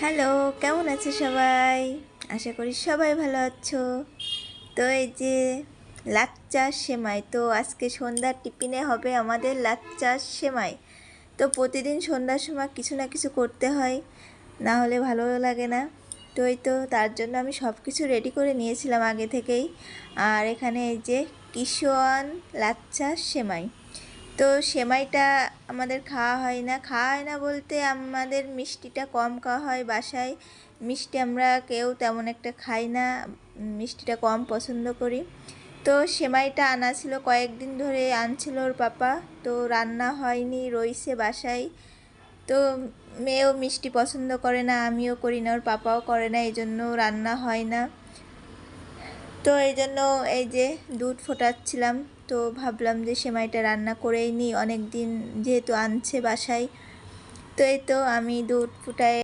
Hello, কেমন আছো সবাই? আশা করি সবাই ভালো আছো। তো এই যে লাচ্চা সেমাই, তো আজকে সন্ধ্যার টিফিনে হবে আমাদের লাচ্চা সেমাই। তো প্রতিদিন সন্ধ্যার সময় কিছু না কিছু করতে হয়, না হলে ভালো লাগে না। তো এই তো তার জন্য আমি সব কিছু রেডি করে নিয়েছিলাম আগে থেকেই। আর এখানে এই যে কিশোয়ান লাচ্চা সেমাই। তো সেমাইটা আমাদের খাওয়া হয় না বলতে আমাদের মিষ্টিটা কম খাওয়া হয় বাসায়। মিষ্টি আমরা কেউ তেমন একটা খাই না, মিষ্টিটা কম পছন্দ করি। তো সেমাইটা আনা ছিল, কয়েকদিন ধরে আনছিল ওর পাপা, তো রান্না হয়নি, রইছে বাসায়। তো মেয়েও মিষ্টি পছন্দ করে না, আমিও করি না, ওর পাপাও করে না, এই জন্য রান্না হয় না। তো এই জন্য এই যে দুধ ফোটাচ্ছিলাম, তো ভাবলাম যে সেমাইটা রান্না করেই নিই, অনেক দিন যেহেতু আনছে বাসায়। তো এই তো আমি দুধ ফুটায়